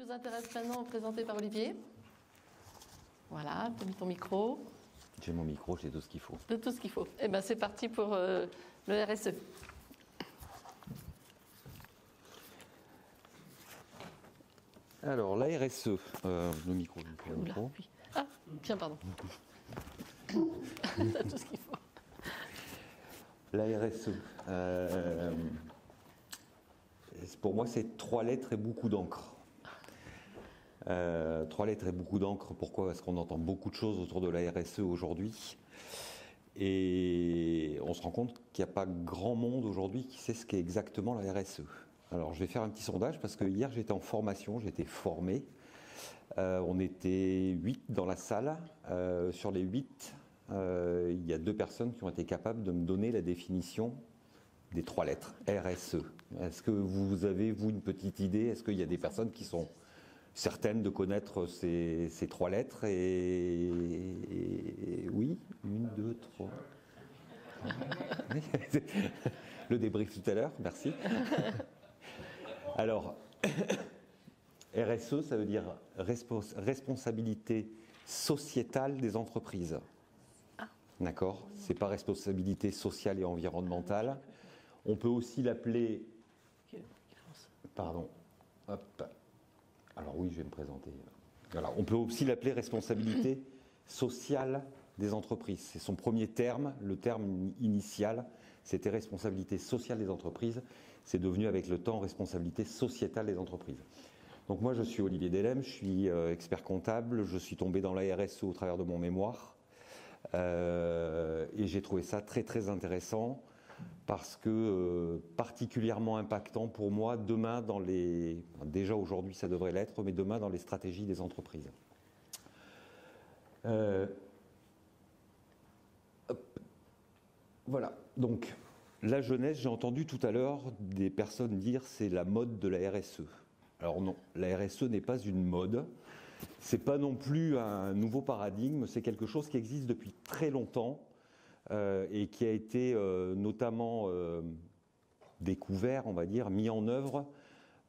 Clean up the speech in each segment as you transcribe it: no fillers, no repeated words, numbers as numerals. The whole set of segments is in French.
nous intéresse maintenant, présenté par Olivier. Voilà, tu as mis ton micro. J'ai mon micro, j'ai tout ce qu'il faut. De tout ce qu'il faut. Eh bien, c'est parti pour le RSE. Alors, la RSE, le micro. Le micro. Oui. Ah, tiens, pardon. T'as tout ce qu'il faut. La RSE, pour moi, c'est 3 lettres et beaucoup d'encre. 3 lettres et beaucoup d'encre, pourquoi? Parce qu'on entend beaucoup de choses autour de la RSE aujourd'hui. Et on se rend compte qu'il n'y a pas grand monde aujourd'hui qui sait ce qu'est exactement la RSE. Alors, je vais faire un petit sondage parce que hier, j'étais en formation, j'étais formé. On était 8 dans la salle. Sur les 8, il y a 2 personnes qui ont été capables de me donner la définition des 3 lettres, RSE. Est-ce que vous avez, vous, une petite idée? Est-ce qu'il y a des personnes qui sont certaines de connaître ces 3 lettres et oui, 1, 2, 3. Le débrief tout à l'heure, merci. Alors, RSE, ça veut dire responsabilité sociétale des entreprises. D'accord? C'est pas responsabilité sociale et environnementale. On peut aussi l'appeler... Pardon. Hop. Alors oui, je vais me présenter. Voilà. On peut aussi l'appeler responsabilité sociale des entreprises. C'est son premier terme. Le terme initial, c'était responsabilité sociale des entreprises. C'est devenu avec le temps responsabilité sociétale des entreprises. Donc moi, je suis Olivier Delem, je suis expert comptable. Je suis tombé dans la RSE au travers de mon mémoire. Et j'ai trouvé ça très très intéressant parce que particulièrement impactant pour moi demain dans les... Déjà aujourd'hui ça devrait l'être, mais demain dans les stratégies des entreprises. Voilà, donc la jeunesse, j'ai entendu tout à l'heure des personnes dire c'est la mode de la RSE. Alors non, la RSE n'est pas une mode. C'est pas non plus un nouveau paradigme, c'est quelque chose qui existe depuis très longtemps et qui a été notamment découvert, on va dire, mis en œuvre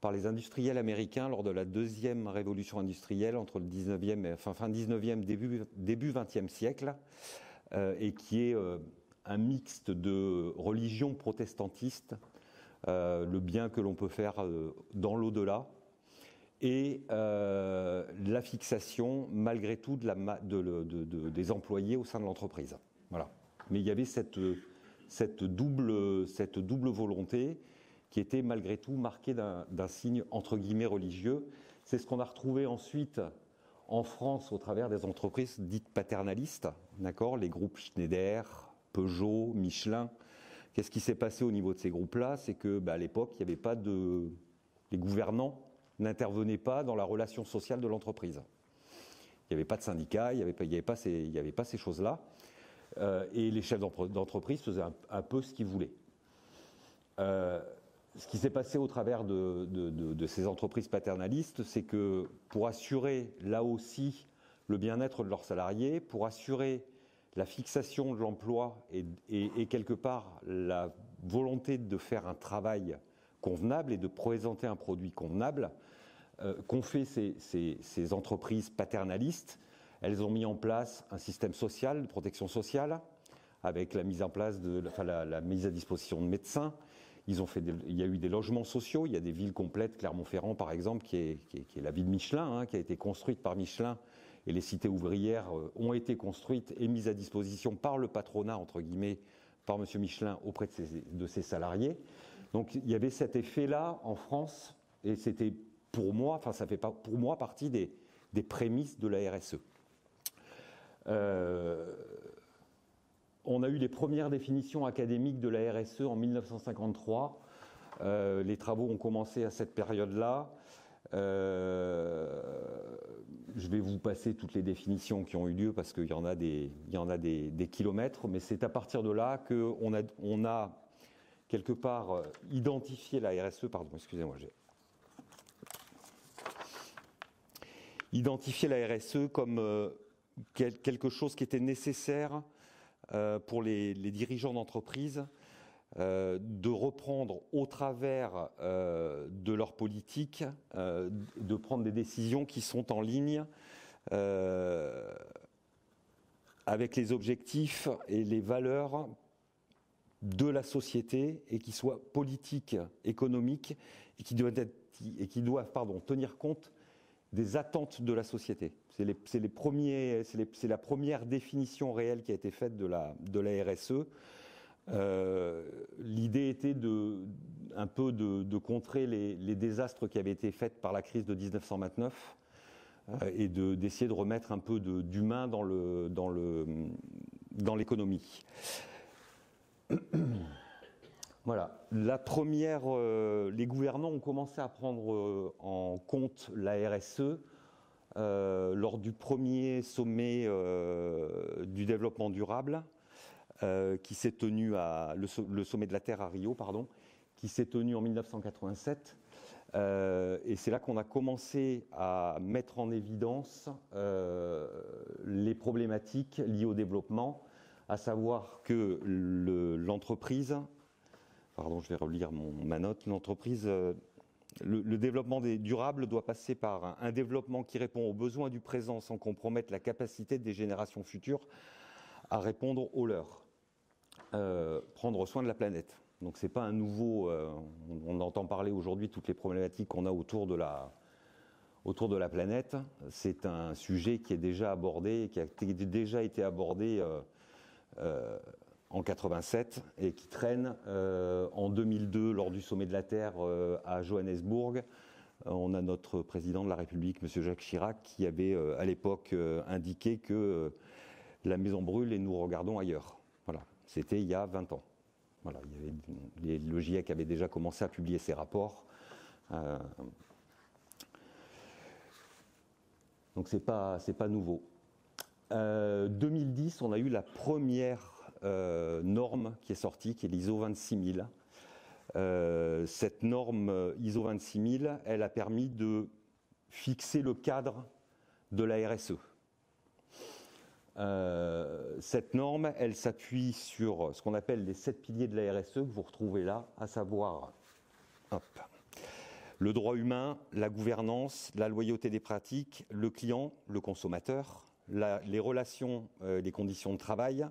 par les industriels américains lors de la deuxième révolution industrielle entre le 19e, fin 19e, début 20e siècle, et qui est un mixte de religions protestantistes, le bien que l'on peut faire dans l'au-delà, et la fixation, malgré tout, des employés au sein de l'entreprise. Voilà. Mais il y avait cette double volonté qui était malgré tout marquée d'un signe entre guillemets religieux. C'est ce qu'on a retrouvé ensuite en France au travers des entreprises dites paternalistes, d'accord, les groupes Schneider, Peugeot, Michelin. Qu'est-ce qui s'est passé au niveau de ces groupes-là? C'est que à l'époque, il n'y avait pas les gouvernants n'intervenaient pas dans la relation sociale de l'entreprise. Il n'y avait pas de syndicat, il n'y avait pas ces choses-là. Et les chefs d'entreprise faisaient un peu ce qu'ils voulaient. Ce qui s'est passé au travers de ces entreprises paternalistes, c'est que pour assurer là aussi le bien-être de leurs salariés, pour assurer la fixation de l'emploi et quelque part la volonté de faire un travail convenable et de présenter un produit convenable, qu'ont fait ces entreprises paternalistes. Elles ont mis en place un système social, de protection sociale, avec la mise en place la mise à disposition de médecins. Il y a eu des logements sociaux, il y a des villes complètes, Clermont-Ferrand par exemple, qui est la ville Michelin, qui a été construite par Michelin, et les cités ouvrières ont été construites et mises à disposition par le patronat, entre guillemets, par M. Michelin auprès de ses salariés. Donc il y avait cet effet-là en France, et c'était pour moi, enfin ça fait pas pour moi partie des prémices de la RSE. On a eu les premières définitions académiques de la RSE en 1953. Les travaux ont commencé à cette période-là. Je vais vous passer toutes les définitions qui ont eu lieu parce qu'il y en a des kilomètres, mais c'est à partir de là qu'on a quelque part identifié la RSE, pardon, excusez-moi, identifié la RSE comme quelque chose qui était nécessaire pour les dirigeants d'entreprise de reprendre au travers de leur politique, de prendre des décisions qui sont en ligne avec les objectifs et les valeurs de la société et qui soient politiques, économiques et qui doivent tenir compte des attentes de la société. C'est la première définition réelle qui a été faite de la RSE. L'idée était un peu de contrer les désastres qui avaient été faits par la crise de 1929 et d'essayer de remettre un peu d'humain dans l'économie. Voilà. Les gouvernants ont commencé à prendre en compte la RSE lors du premier sommet du développement durable qui s'est tenu le sommet de la Terre à Rio, qui s'est tenu en 1987. Et c'est là qu'on a commencé à mettre en évidence les problématiques liées au développement, à savoir que l'entreprise, je vais relire ma note, l'entreprise, le développement durable doit passer par un développement qui répond aux besoins du présent sans compromettre la capacité des générations futures à répondre aux leurs. Prendre soin de la planète. Donc c'est pas un nouveau, on entend parler aujourd'hui de toutes les problématiques qu'on a autour de la planète. C'est un sujet qui est déjà abordé, qui a déjà été abordé en 87 et qui traîne en 2002 lors du sommet de la Terre à Johannesburg. On a notre président de la République, M. Jacques Chirac, qui avait à l'époque indiqué que la maison brûle et nous regardons ailleurs. Voilà, c'était il y a 20 ans. Voilà, le GIEC avait déjà commencé à publier ses rapports. Donc c'est pas nouveau. 2010, on a eu la première norme qui est sortie, qui est l'ISO 26000. Cette norme ISO 26000, elle a permis de fixer le cadre de la RSE. Cette norme, elle s'appuie sur ce qu'on appelle les 7 piliers de la RSE que vous retrouvez là, à savoir le droit humain, la gouvernance, la loyauté des pratiques, le client, le consommateur, les relations, les conditions de travail,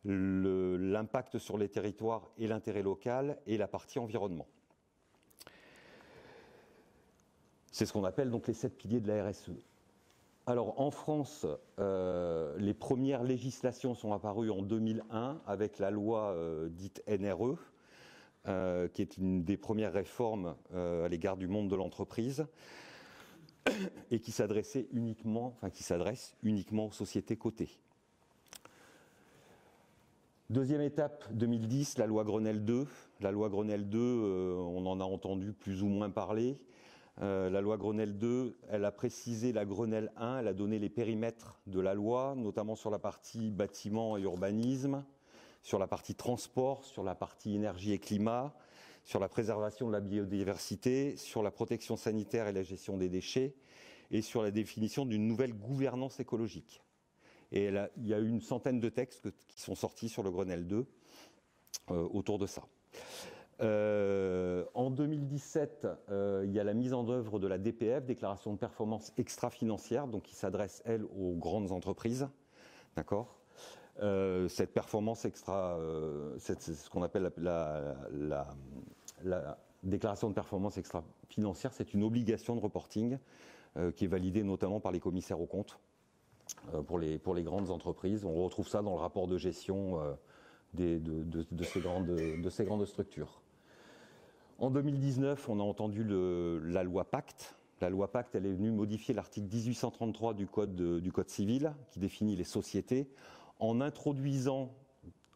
l'impact sur les territoires et l'intérêt local et la partie environnement. C'est ce qu'on appelle donc les 7 piliers de la RSE. Alors en France, les premières législations sont apparues en 2001 avec la loi dite NRE, qui est une des premières réformes à l'égard du monde de l'entreprise et qui s'adresse uniquement aux sociétés cotées. Deuxième étape, 2010, la loi Grenelle II. La loi Grenelle II, on en a entendu plus ou moins parler. La loi Grenelle II, elle a précisé la Grenelle I, elle a donné les périmètres de la loi, notamment sur la partie bâtiment et urbanisme, sur la partie transport, sur la partie énergie et climat, sur la préservation de la biodiversité, sur la protection sanitaire et la gestion des déchets, et sur la définition d'une nouvelle gouvernance écologique. Et il y a eu une centaine de textes qui sont sortis sur le Grenelle II autour de ça. En 2017, il y a la mise en œuvre de la DPF, déclaration de performance extra-financière, donc qui s'adresse, elle, aux grandes entreprises. D'accord ? Cette performance extra, c'est ce qu'on appelle la déclaration de performance extra-financière, c'est une obligation de reporting qui est validée notamment par les commissaires aux comptes pour les grandes entreprises. On retrouve ça dans le rapport de gestion de ces grandes structures. En 2019, on a entendu la loi Pacte. La loi Pacte, elle est venue modifier l'article 1833 du Code civil, qui définit les sociétés, en introduisant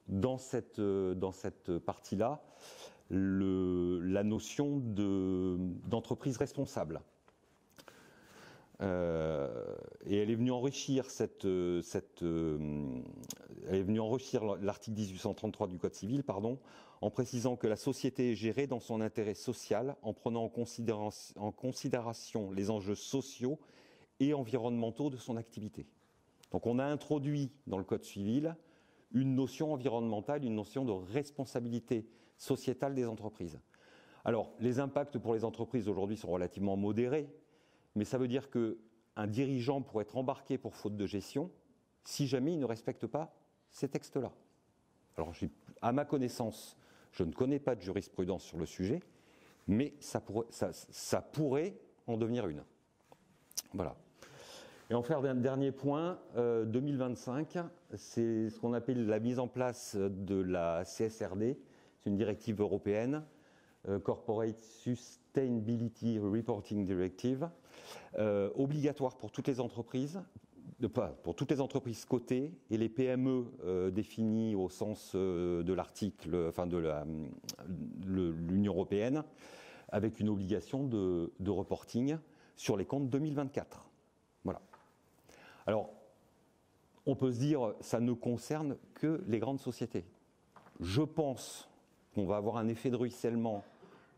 dans cette partie-là la notion d'entreprise responsable. Et elle est venue enrichir l'article 1833 du Code civil, en précisant que la société est gérée dans son intérêt social, en prenant en considération les enjeux sociaux et environnementaux de son activité. Donc on a introduit dans le Code civil une notion environnementale, une notion de responsabilité sociétale des entreprises. Alors, les impacts pour les entreprises aujourd'hui sont relativement modérés, mais ça veut dire qu'un dirigeant pourrait être embarqué pour faute de gestion si jamais il ne respecte pas ces textes-là. Alors, à ma connaissance, je ne connais pas de jurisprudence sur le sujet, mais ça pourrait en devenir une. Voilà. Et en faire un dernier point, 2025, c'est ce qu'on appelle la mise en place de la CSRD, c'est une directive européenne, Corporate Sustainability Reporting Directive, obligatoire pour toutes les entreprises, pour toutes les entreprises cotées et les PME définies au sens de l'article, enfin de l'Union européenne, avec une obligation de reporting sur les comptes 2024. Voilà. Alors, on peut se dire, ça ne concerne que les grandes sociétés. Je pense qu'on va avoir un effet de ruissellement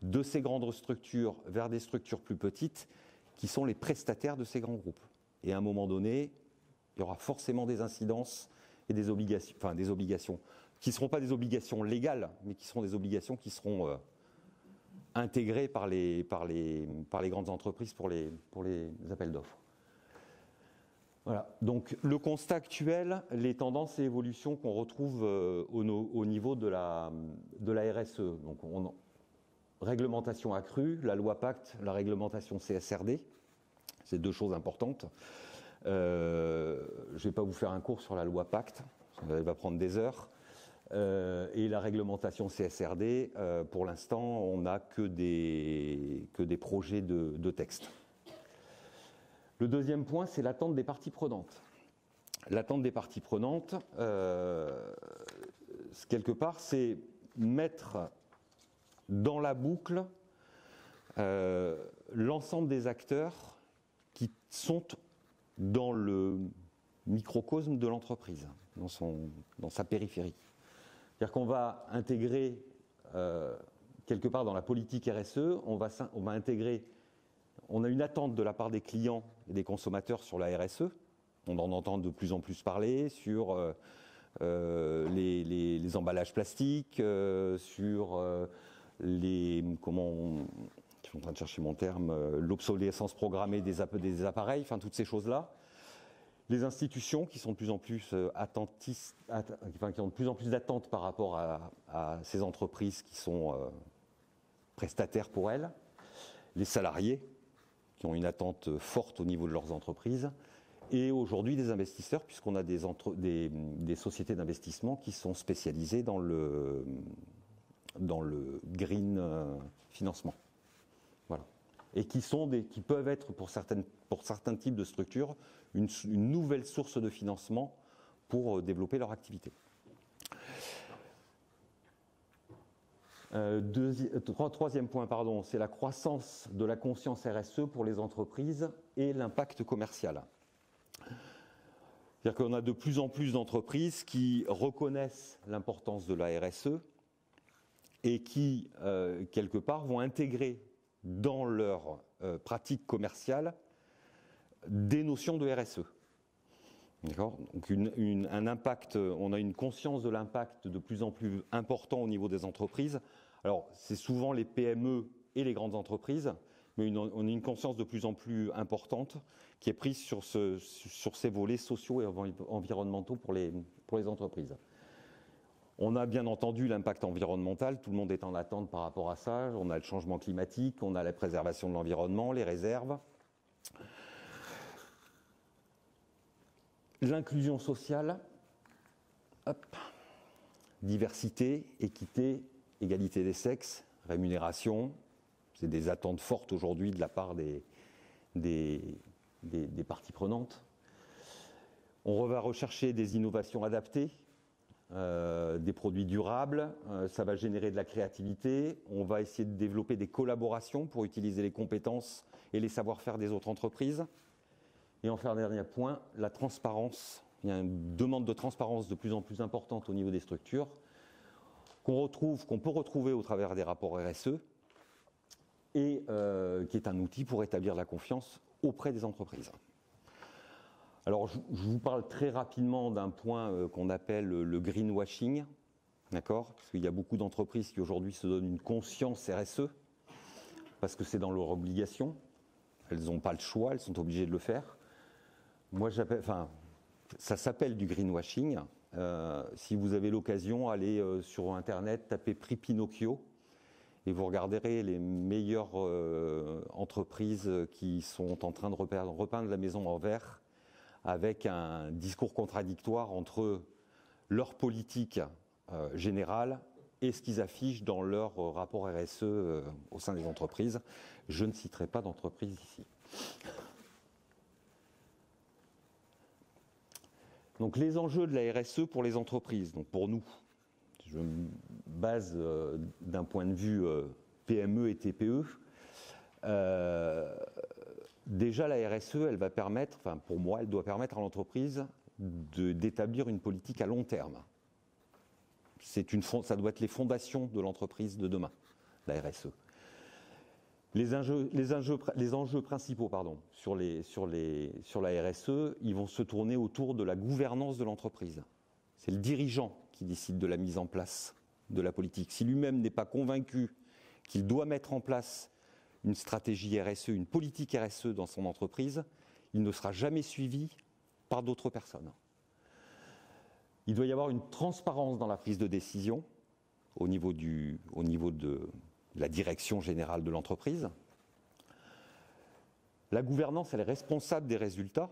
de ces grandes structures vers des structures plus petites qui sont les prestataires de ces grands groupes. Et à un moment donné, il y aura forcément des incidences et des obligations qui ne seront pas des obligations légales, mais qui seront des obligations qui seront intégrées par les grandes entreprises pour les appels d'offres. Voilà. Donc le constat actuel, les tendances et évolutions qu'on retrouve au niveau de la RSE. Donc réglementation accrue, la loi Pacte, la réglementation CSRD, c'est deux choses importantes. Je ne vais pas vous faire un cours sur la loi Pacte, ça va prendre des heures. Et la réglementation CSRD, pour l'instant, on n'a que des projets de texte. Le deuxième point, c'est l'attente des parties prenantes. L'attente des parties prenantes, quelque part, c'est mettre dans la boucle l'ensemble des acteurs qui sont dans le microcosme de l'entreprise, dans sa périphérie. C'est-à-dire qu'on va intégrer, quelque part dans la politique RSE, on va intégrer. On a une attente de la part des clients et des consommateurs sur la RSE. On en entend de plus en plus parler sur les emballages plastiques, sur je suis en train de chercher mon terme, l'obsolescence programmée des appareils, enfin toutes ces choses-là. Les institutions qui sont de plus en plus qui ont de plus en plus d'attentes par rapport à ces entreprises qui sont prestataires pour elles. Les salariés, qui ont une attente forte au niveau de leurs entreprises, et aujourd'hui des investisseurs, puisqu'on a des sociétés d'investissement qui sont spécialisées dans le green financement. Voilà. Et qui peuvent être, pour certains types de structures, une nouvelle source de financement pour développer leur activité. Troisième point, c'est la croissance de la conscience RSE pour les entreprises et l'impact commercial. C'est-à-dire qu'on a de plus en plus d'entreprises qui reconnaissent l'importance de la RSE et qui, quelque part, vont intégrer dans leur pratique commerciale des notions de RSE. D'accord ? Donc un impact, on a une conscience de l'impact de plus en plus important au niveau des entreprises. Alors, c'est souvent les PME et les grandes entreprises, mais on a une conscience de plus en plus importante qui est prise sur ces volets sociaux et environnementaux pour les entreprises. On a bien entendu l'impact environnemental, tout le monde est en attente par rapport à ça. On a le changement climatique, on a la préservation de l'environnement, les réserves. L'inclusion sociale, diversité, équité, égalité des sexes, rémunération, c'est des attentes fortes aujourd'hui de la part des parties prenantes. On va rechercher des innovations adaptées, des produits durables, ça va générer de la créativité, on va essayer de développer des collaborations pour utiliser les compétences et les savoir-faire des autres entreprises. Et enfin, dernier point, la transparence. Il y a une demande de transparence de plus en plus importante au niveau des structures, qu'on peut retrouver au travers des rapports RSE, et qui est un outil pour établir la confiance auprès des entreprises. Alors, je vous parle très rapidement d'un point qu'on appelle le greenwashing, d'accord? Parce qu'il y a beaucoup d'entreprises qui aujourd'hui se donnent une conscience RSE, parce que c'est dans leur obligation. Elles n'ont pas le choix, elles sont obligées de le faire. Moi, ça s'appelle du greenwashing. Si vous avez l'occasion, allez sur Internet, tapez prix Pinocchio, et vous regarderez les meilleures entreprises qui sont en train de repeindre la maison en vert, avec un discours contradictoire entre leur politique générale et ce qu'ils affichent dans leur rapport RSE au sein des entreprises. Je ne citerai pas d'entreprise ici. Donc les enjeux de la RSE pour les entreprises, donc pour nous, je me base d'un point de vue PME et TPE. Déjà la RSE, elle va permettre, enfin pour moi, elle doit permettre à l'entreprise d'établir une politique à long terme. Ça doit être les fondations de l'entreprise de demain, la RSE. Les enjeux principaux sur la RSE, ils vont se tourner autour de la gouvernance de l'entreprise. C'est le dirigeant qui décide de la mise en place de la politique. Si lui-même n'est pas convaincu qu'il doit mettre en place une stratégie RSE, une politique RSE dans son entreprise, il ne sera jamais suivi par d'autres personnes. Il doit y avoir une transparence dans la prise de décision au niveau de la direction générale de l'entreprise. La gouvernance, elle est responsable des résultats,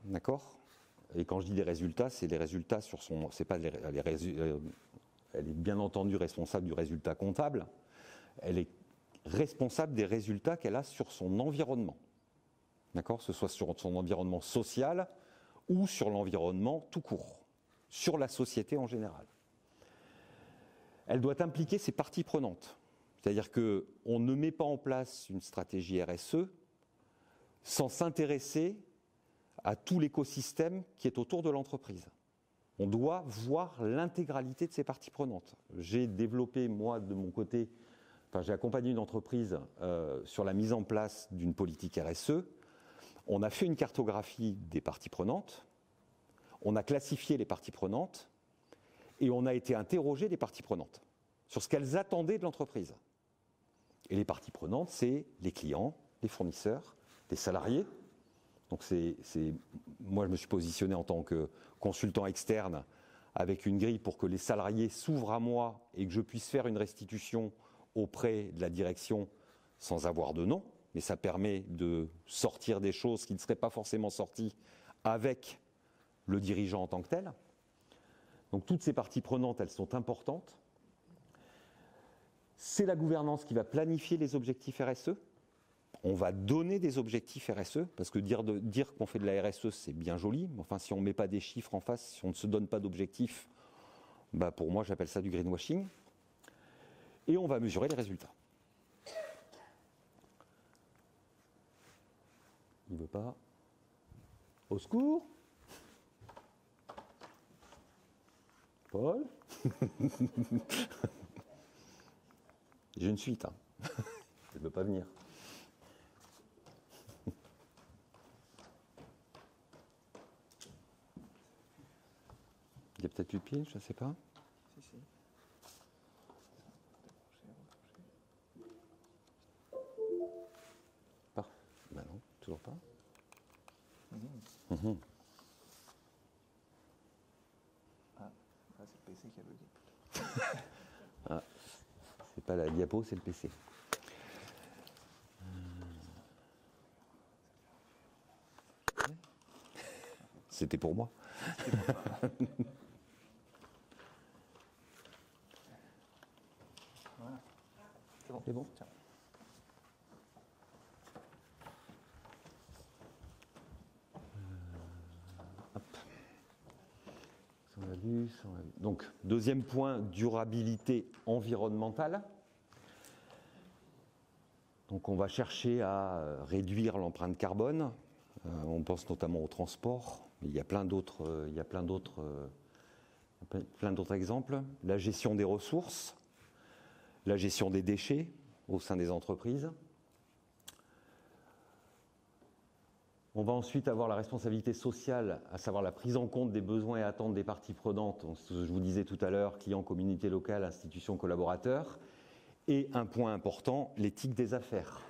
d'accord? Et quand je dis des résultats, c'est les résultats sur son... elle est bien entendu responsable du résultat comptable. Elle est responsable des résultats qu'elle a sur son environnement, d'accord? Que ce soit sur son environnement social ou sur l'environnement tout court, sur la société en général. Elle doit impliquer ses parties prenantes. C'est-à-dire qu'on ne met pas en place une stratégie RSE sans s'intéresser à tout l'écosystème qui est autour de l'entreprise. On doit voir l'intégralité de ses parties prenantes. J'ai développé, moi, de mon côté, j'ai accompagné une entreprise sur la mise en place d'une politique RSE. On a fait une cartographie des parties prenantes, on a classifié les parties prenantes et on a été interrogé les parties prenantes sur ce qu'elles attendaient de l'entreprise. Et les parties prenantes, c'est les clients, les fournisseurs, les salariés. Donc moi, je me suis positionné en tant que consultant externe avec une grille pour que les salariés s'ouvrent à moi et que je puisse faire une restitution auprès de la direction sans avoir de nom. Mais ça permet de sortir des choses qui ne seraient pas forcément sorties avec le dirigeant en tant que tel. Donc toutes ces parties prenantes, elles sont importantes. C'est la gouvernance qui va planifier les objectifs RSE. On va donner des objectifs RSE, parce que dire qu'on fait de la RSE, c'est bien joli, mais enfin, si on ne met pas des chiffres en face, si on ne se donne pas d'objectifs, pour moi, j'appelle ça du greenwashing. Et on va mesurer les résultats. Il ne veut pas. Au secours. Paul. J'ai une suite. Elle ne veut pas venir. Il y a peut-être plus de pied, je ne sais pas. Si. Parfait. Ben non, toujours pas. Mmh. Ah, c'est le PC qui a bugué. Ah, c'est pas la diapo, c'est le PC. C'était pour moi. Voilà. C'est bon. C'est bon. Tiens. Donc, deuxième point, durabilité environnementale. Donc, on va chercher à réduire l'empreinte carbone. On pense notamment au transport. Il y a plein d'autres exemples. La gestion des ressources, la gestion des déchets au sein des entreprises. On va ensuite avoir la responsabilité sociale, à savoir la prise en compte des besoins et attentes des parties prenantes. Donc, je vous disais tout à l'heure, clients, communauté locale, institutions, collaborateurs. Et un point important, l'éthique des affaires.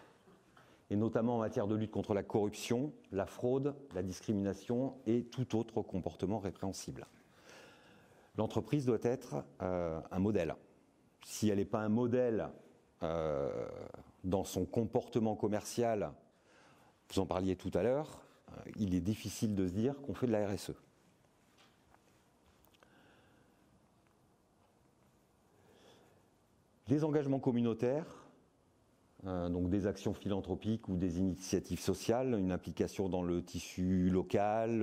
Et notamment en matière de lutte contre la corruption, la fraude, la discrimination et tout autre comportement répréhensible. L'entreprise doit être un modèle. Si elle n'est pas un modèle dans son comportement commercial, vous en parliez tout à l'heure, il est difficile de se dire qu'on fait de la RSE. Les engagements communautaires, donc des actions philanthropiques ou des initiatives sociales, une implication dans le tissu local,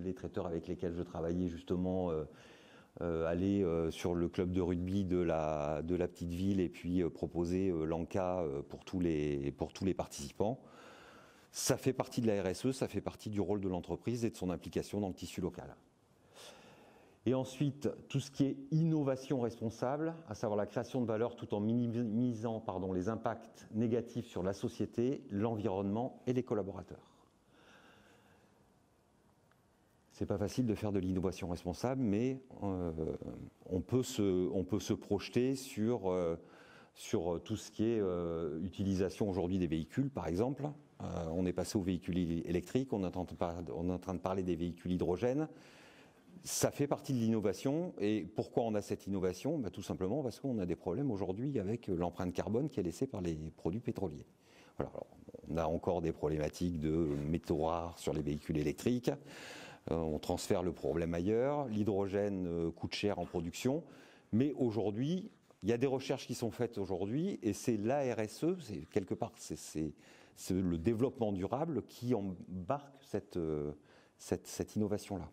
les traiteurs avec lesquels je travaillais justement, aller sur le club de rugby de la petite ville et puis proposer l'ANCA pour tous les participants. Ça fait partie de la RSE, ça fait partie du rôle de l'entreprise et de son implication dans le tissu local. Et ensuite, tout ce qui est innovation responsable, à savoir la création de valeur tout en minimisant les impacts négatifs sur la société, l'environnement et les collaborateurs. C'est pas facile de faire de l'innovation responsable, mais on peut se projeter sur tout ce qui est utilisation aujourd'hui des véhicules, par exemple. On est passé aux véhicules électriques, on est en train de parler des véhicules hydrogène. Ça fait partie de l'innovation. Et pourquoi on a cette innovation ? Tout simplement parce qu'on a des problèmes aujourd'hui avec l'empreinte carbone qui est laissée par les produits pétroliers. Voilà. Alors, on a encore des problématiques de métaux rares sur les véhicules électriques. On transfère le problème ailleurs. L'hydrogène coûte cher en production. Mais aujourd'hui, il y a des recherches qui sont faites aujourd'hui et c'est la RSE, c'est quelque part, c'est le développement durable qui embarque cette innovation-là.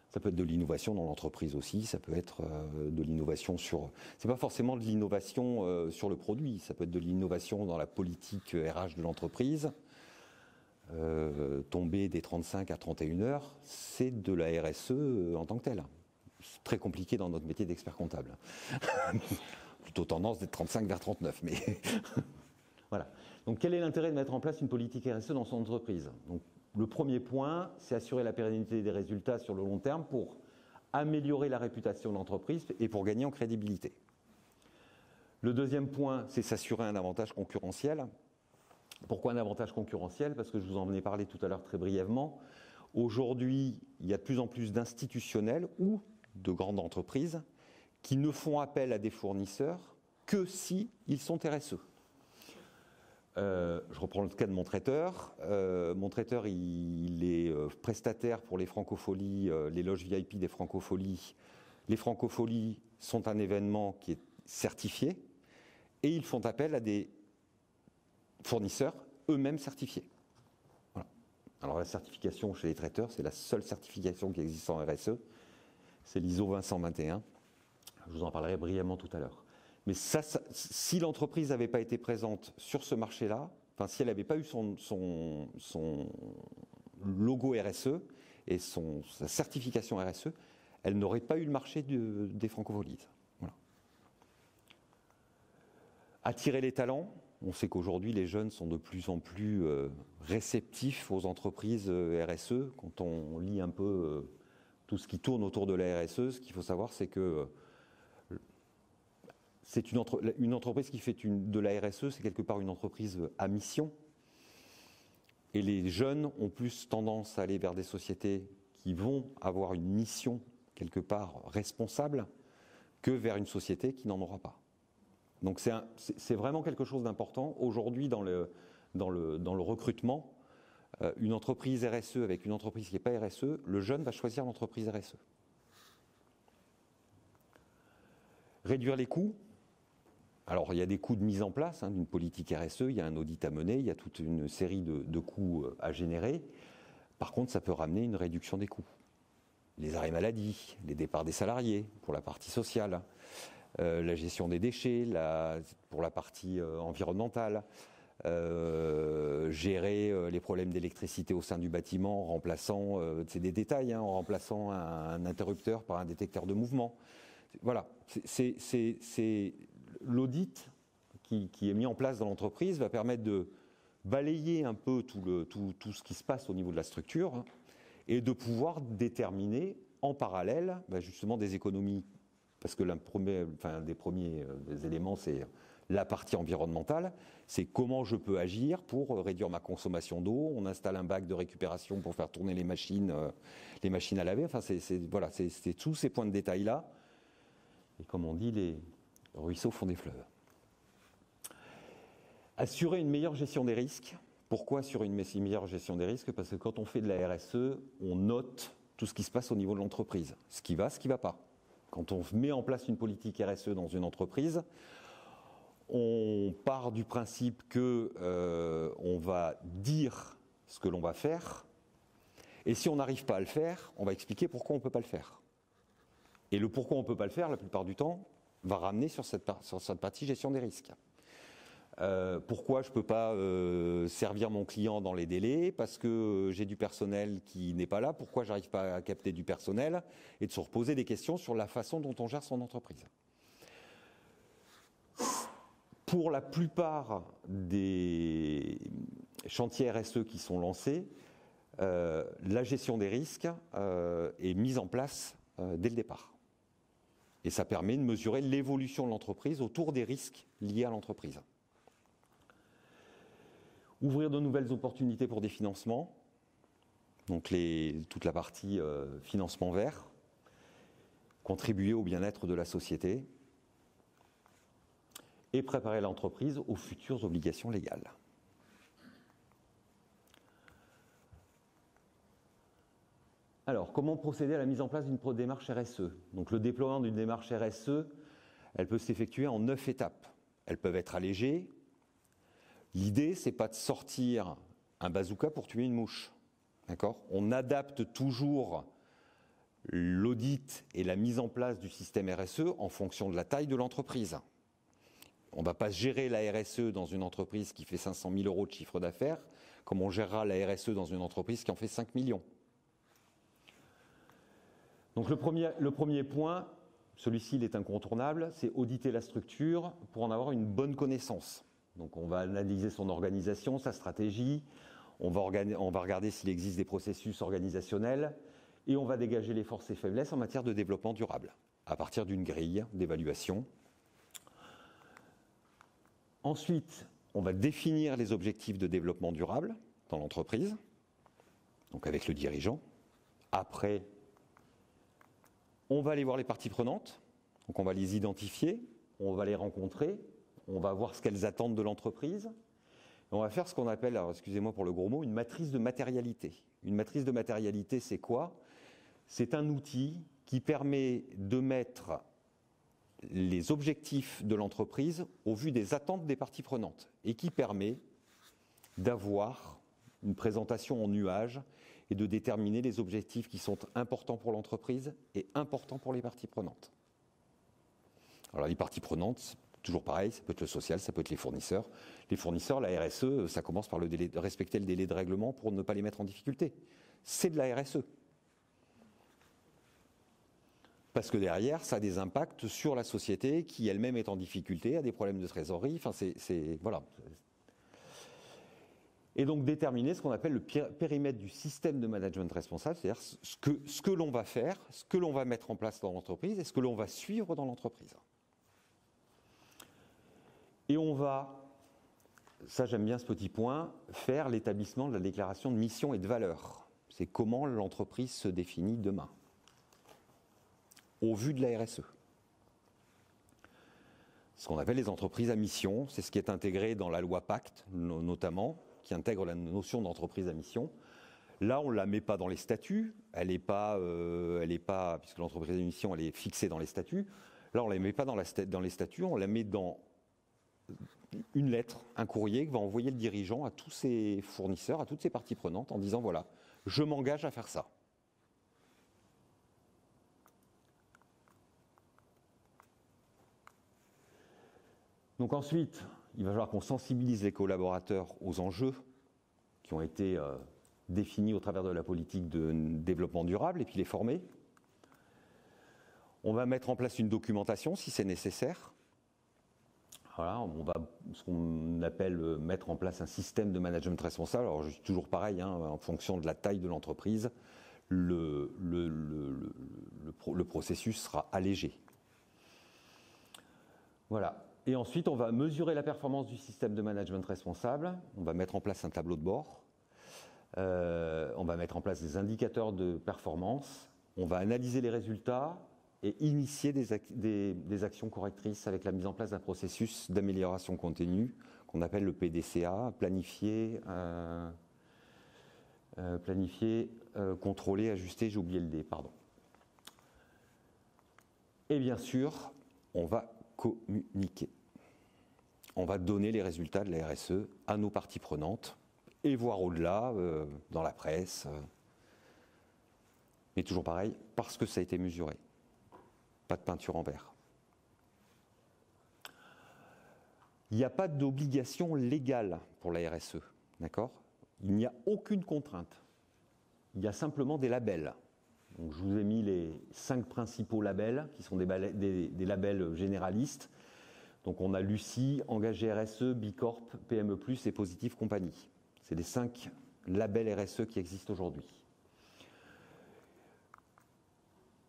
Ça peut être de l'innovation dans l'entreprise aussi, ça peut être de l'innovation sur... C'est pas forcément de l'innovation sur le produit, ça peut être de l'innovation dans la politique RH de l'entreprise. Tomber des 35 à 31 heures, c'est de la RSE en tant que telle. C'est très compliqué dans notre métier d'expert comptable. Plutôt tendance d'être 35 vers 39, mais... Voilà. Donc quel est l'intérêt de mettre en place une politique RSE dans son entreprise ? Donc, le premier point, c'est assurer la pérennité des résultats sur le long terme pour améliorer la réputation de l'entreprise et pour gagner en crédibilité. Le deuxième point, c'est s'assurer un avantage concurrentiel. Pourquoi un avantage concurrentiel ? Parce que je vous en ai parlé tout à l'heure très brièvement. Aujourd'hui, il y a de plus en plus d'institutionnels ou de grandes entreprises qui ne font appel à des fournisseurs que si ils sont RSE. Je reprends le cas de mon traiteur. Mon traiteur, il est prestataire pour les Francopholies, les loges VIP des Francopholies. Les Francopholies sont un événement qui est certifié et ils font appel à des fournisseurs eux-mêmes certifiés. Voilà. Alors la certification chez les traiteurs, c'est la seule certification qui existe en RSE. C'est l'ISO 20121. Je vous en parlerai brièvement tout à l'heure. Mais ça, si l'entreprise n'avait pas été présente sur ce marché-là, enfin si elle n'avait pas eu son logo RSE et sa certification RSE, elle n'aurait pas eu le marché des Francopholies. Voilà. Attirer les talents. On sait qu'aujourd'hui, les jeunes sont de plus en plus réceptifs aux entreprises RSE. Quand on lit un peu tout ce qui tourne autour de la RSE, ce qu'il faut savoir, c'est que c'est une entreprise qui fait de la RSE, c'est quelque part une entreprise à mission. Et les jeunes ont plus tendance à aller vers des sociétés qui vont avoir une mission quelque part responsable que vers une société qui n'en aura pas. Donc c'est vraiment quelque chose d'important. Aujourd'hui, dans le recrutement, une entreprise RSE avec une entreprise qui n'est pas RSE, le jeune va choisir l'entreprise RSE. Réduire les coûts. Alors, il y a des coûts de mise en place d'une politique RSE, il y a un audit à mener, il y a toute une série de coûts à générer. Par contre, ça peut ramener une réduction des coûts. Les arrêts maladie, les départs des salariés pour la partie sociale, la gestion des déchets pour la partie environnementale, gérer les problèmes d'électricité au sein du bâtiment en remplaçant, c'est des détails, en remplaçant un interrupteur par un détecteur de mouvement. Voilà, c'est l'audit qui est mis en place dans l'entreprise va permettre de balayer un peu tout ce qui se passe au niveau de la structure, hein, et de pouvoir déterminer en parallèle justement des économies, parce que des premiers éléments, c'est la partie environnementale, c'est comment je peux agir pour réduire ma consommation d'eau. On installe un bac de récupération pour faire tourner les machines à laver. Enfin, c'est tous ces points de détail-là. Et comme on dit, les ruisseaux font des fleuves. Assurer une meilleure gestion des risques. Pourquoi assurer une meilleure gestion des risques? Parce que quand on fait de la RSE, on note tout ce qui se passe au niveau de l'entreprise. Ce qui va pas. Quand on met en place une politique RSE dans une entreprise, on part du principe que on va dire ce que l'on va faire, et si on n'arrive pas à le faire, on va expliquer pourquoi on ne peut pas le faire. Et le pourquoi on ne peut pas le faire, la plupart du temps, va ramener sur cette partie gestion des risques. Pourquoi je ne peux pas servir mon client dans les délais? Parce que j'ai du personnel qui n'est pas là. Pourquoi je n'arrive pas à capter du personnel? Et de se reposer des questions sur la façon dont on gère son entreprise. Pour la plupart des chantiers RSE qui sont lancés, la gestion des risques est mise en place dès le départ. Et ça permet de mesurer l'évolution de l'entreprise autour des risques liés à l'entreprise. Ouvrir de nouvelles opportunités pour des financements, donc toute la partie financement vert, contribuer au bien-être de la société, et préparer l'entreprise aux futures obligations légales. Alors, comment procéder à la mise en place d'une démarche RSE? Donc, le déploiement d'une démarche RSE, elle peut s'effectuer en 9 étapes. Elles peuvent être allégées. L'idée, c'est pas de sortir un bazooka pour tuer une mouche. D'accord? On adapte toujours l'audit et la mise en place du système RSE en fonction de la taille de l'entreprise. On ne va pas gérer la RSE dans une entreprise qui fait 500 000 € de chiffre d'affaires, comme on gérera la RSE dans une entreprise qui en fait 5 millions. Donc le premier point, celui-ci il est incontournable, c'est auditer la structure pour en avoir une bonne connaissance. Donc on va analyser son organisation, sa stratégie, on va regarder s'il existe des processus organisationnels et on va dégager les forces et faiblesses en matière de développement durable, à partir d'une grille d'évaluation. Ensuite, on va définir les objectifs de développement durable dans l'entreprise, donc avec le dirigeant. Après, on va aller voir les parties prenantes, donc on va les identifier, on va les rencontrer, on va voir ce qu'elles attendent de l'entreprise. Et on va faire ce qu'on appelle, alors excusez-moi pour le gros mot, une matrice de matérialité. Une matrice de matérialité, c'est quoi? C'est un outil qui permet de mettre les objectifs de l'entreprise au vu des attentes des parties prenantes et qui permet d'avoir une présentation en nuage et de déterminer les objectifs qui sont importants pour l'entreprise et importants pour les parties prenantes. Alors les parties prenantes, toujours pareil, ça peut être le social, ça peut être les fournisseurs. Les fournisseurs, la RSE, ça commence par respecter le délai de règlement pour ne pas les mettre en difficulté. C'est de la RSE. Parce que derrière, ça a des impacts sur la société qui elle-même est en difficulté, a des problèmes de trésorerie, enfin voilà. Et donc déterminer ce qu'on appelle le périmètre du système de management responsable, c'est-à-dire ce que l'on va faire, ce que l'on va mettre en place dans l'entreprise et ce que l'on va suivre dans l'entreprise. Et on va, ça j'aime bien ce petit point, faire l'établissement de la déclaration de mission et de valeur. C'est comment l'entreprise se définit demain, au vu de la RSE. Ce qu'on appelle les entreprises à mission, c'est ce qui est intégré dans la loi Pacte, notamment, qui intègre la notion d'entreprise à mission. Là, on ne la met pas dans les statuts, elle n'est pas, puisque l'entreprise à mission, elle est fixée dans les statuts. Là, on ne la met pas dans les statuts, on la met dans une lettre, un courrier que va envoyer le dirigeant à tous ses fournisseurs, à toutes ses parties prenantes, en disant voilà, je m'engage à faire ça. Donc ensuite, il va falloir qu'on sensibilise les collaborateurs aux enjeux qui ont été définis au travers de la politique de développement durable et puis les former. On va mettre en place une documentation si c'est nécessaire. Voilà, on va ce qu'on appelle mettre en place un système de management responsable. Alors toujours pareil, hein, en fonction de la taille de l'entreprise, le processus sera allégé. Voilà. Et ensuite, on va mesurer la performance du système de management responsable. On va mettre en place un tableau de bord. On va mettre en place des indicateurs de performance. On va analyser les résultats et initier des actions correctrices avec la mise en place d'un processus d'amélioration continue qu'on appelle le PDCA, planifier, contrôler, ajuster, j'ai oublié le D, pardon. Et bien sûr, on va communiquer. On va donner les résultats de la RSE à nos parties prenantes et voir au-delà, dans la presse. Mais toujours pareil, parce que ça a été mesuré. Pas de peinture en verre. Il n'y a pas d'obligation légale pour la RSE, d'accord ? Il n'y a aucune contrainte. Il y a simplement des labels. Donc, je vous ai mis les 5 principaux labels, qui sont des labels généralistes. Donc on a Lucie, Engagé RSE, Bicorp, PME+, et Positive Compagnie. C'est les 5 labels RSE qui existent aujourd'hui.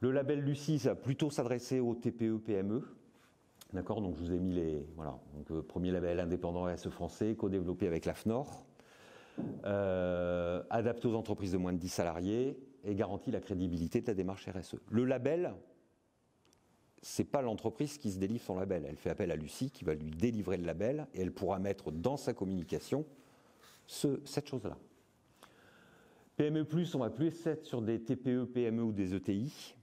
Le label Lucie, ça va plutôt s'adresser aux TPE, PME. D'accord, donc je vous ai mis les. Voilà. Donc, premier label indépendant RSE français, co-développé avec l'AFNOR, adapté aux entreprises de moins de 10 salariés et garantit la crédibilité de la démarche RSE. Le label, c'est pas l'entreprise qui se délivre son label. Elle fait appel à Lucie qui va lui délivrer le label et elle pourra mettre dans sa communication cette chose-là. PME+, on va plus être sur des TPE, PME ou des ETI.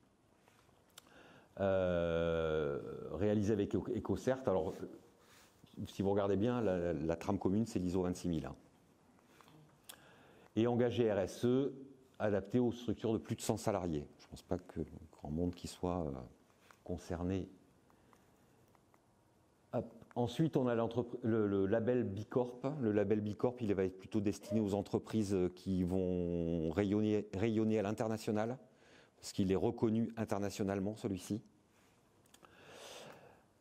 Réalisé avec EcoCert. Alors, si vous regardez bien, la trame commune, c'est l'ISO 26000. Et engagé RSE, adapté aux structures de plus de 100 salariés. Je ne pense pas que grand monde qui soit concerné. Hop. Ensuite, on a le label Bicorp. Le label Bicorp, il va être plutôt destiné aux entreprises qui vont rayonner à l'international, parce qu'il est reconnu internationalement, celui-ci.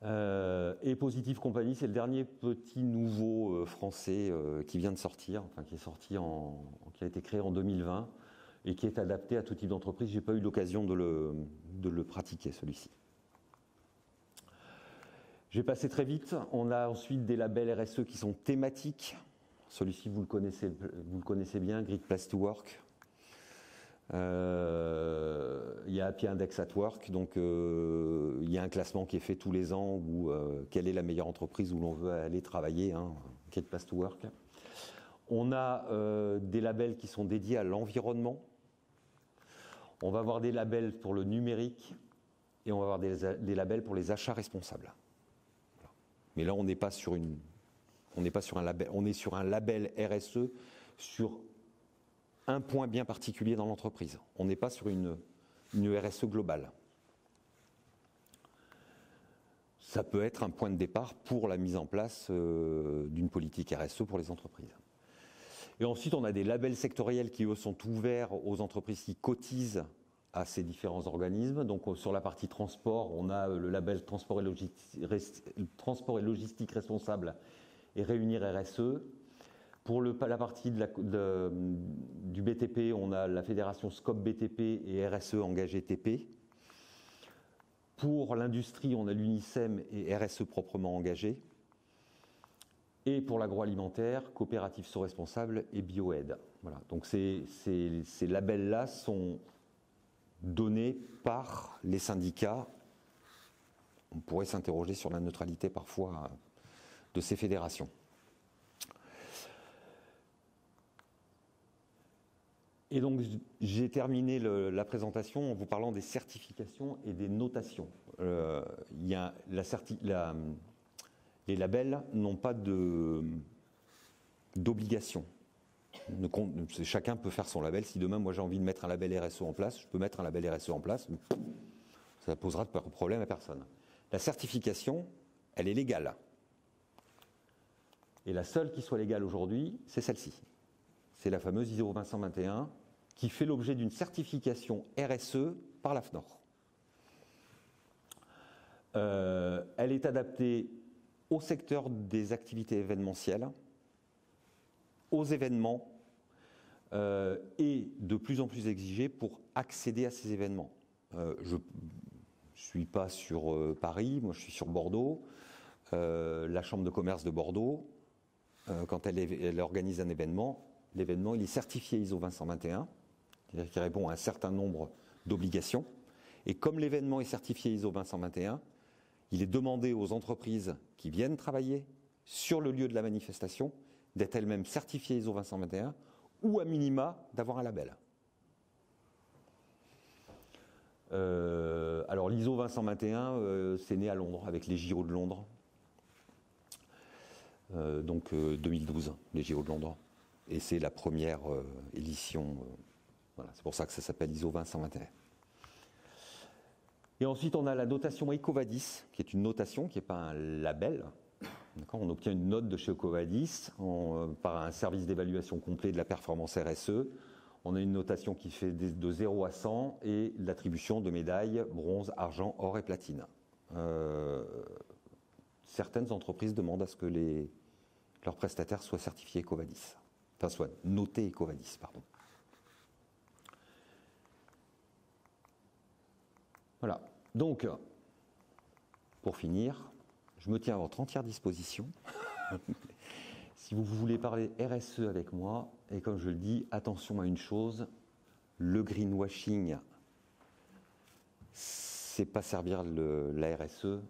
Et Positive Compagnie, c'est le dernier petit nouveau français qui vient de sortir, enfin qui est sorti qui a été créé en 2020 et qui est adapté à tout type d'entreprise. J'ai pas eu l'occasion de le pratiquer, celui-ci. Je vais passer très vite. On a ensuite des labels RSE qui sont thématiques. Celui-ci, vous le connaissez bien, Great Place to Work. Il y a Happy Index at Work, donc il y a un classement qui est fait tous les ans où quelle est la meilleure entreprise où l'on veut aller travailler, Great Place to Work. On a des labels qui sont dédiés à l'environnement. On va avoir des labels pour le numérique et on va avoir des labels pour les achats responsables. Mais là, on n'est pas sur un label, on est sur un label RSE sur un point bien particulier dans l'entreprise. On n'est pas sur une RSE globale. Ça peut être un point de départ pour la mise en place d'une politique RSE pour les entreprises. Et ensuite, on a des labels sectoriels qui, eux, sont ouverts aux entreprises qui cotisent à ces différents organismes. Donc, sur la partie transport, on a le label transport et logistique responsable et réunir RSE. Pour la partie du BTP, on a la fédération Scope BTP et RSE engagé TP. Pour l'industrie, on a l'UNICEM et RSE proprement engagé. Et pour l'agroalimentaire, coopérative so-responsable et bioaide. Voilà. Donc ces labels-là sont donnés par les syndicats. On pourrait s'interroger sur la neutralité parfois de ces fédérations. Et donc, j'ai terminé la présentation en vous parlant des certifications et des notations. Les labels n'ont pas d'obligation. Chacun peut faire son label. Si demain, moi, j'ai envie de mettre un label RSE en place, je peux mettre un label RSE en place. Ça ne posera de problème à personne. La certification, elle est légale. Et la seule qui soit légale aujourd'hui, c'est celle-ci. C'est la fameuse ISO 20021 qui fait l'objet d'une certification RSE par l'AFNOR. Elle est adaptée au secteur des activités événementielles, aux événements, et de plus en plus exigé pour accéder à ces événements. Je ne suis pas sur Paris, moi je suis sur Bordeaux. La Chambre de commerce de Bordeaux, quand elle organise un événement, l'événement il est certifié ISO 20121, c'est-à-dire qu'il répond à un certain nombre d'obligations. Et comme l'événement est certifié ISO 20121, il est demandé aux entreprises qui viennent travailler sur le lieu de la manifestation d'être elles-mêmes certifiées ISO 20121 ou à minima d'avoir un label. Alors l'ISO 20121, c'est né à Londres, avec les JO de Londres. Donc 2012, les JO de Londres. Et c'est la première édition. Voilà, c'est pour ça que ça s'appelle ISO 20121. Et ensuite, on a la notation EcoVadis, qui est une notation, qui n'est pas un label. On obtient une note de chez EcoVadis par un service d'évaluation complet de la performance RSE. On a une notation qui fait de 0 à 100 et l'attribution de médailles bronze, argent, or et platine. Certaines entreprises demandent à ce que leurs prestataires soient certifiés EcoVadis. Enfin, soient notés EcoVadis, pardon. Voilà. Donc, pour finir, je me tiens à votre entière disposition. Si vous voulez parler RSE avec moi, et comme je le dis, attention à une chose, le greenwashing, c'est pas servir la RSE,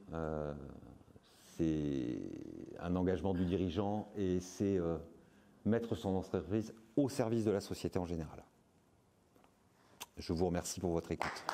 c'est un engagement du dirigeant et c'est mettre son entreprise au service de la société en général. Je vous remercie pour votre écoute.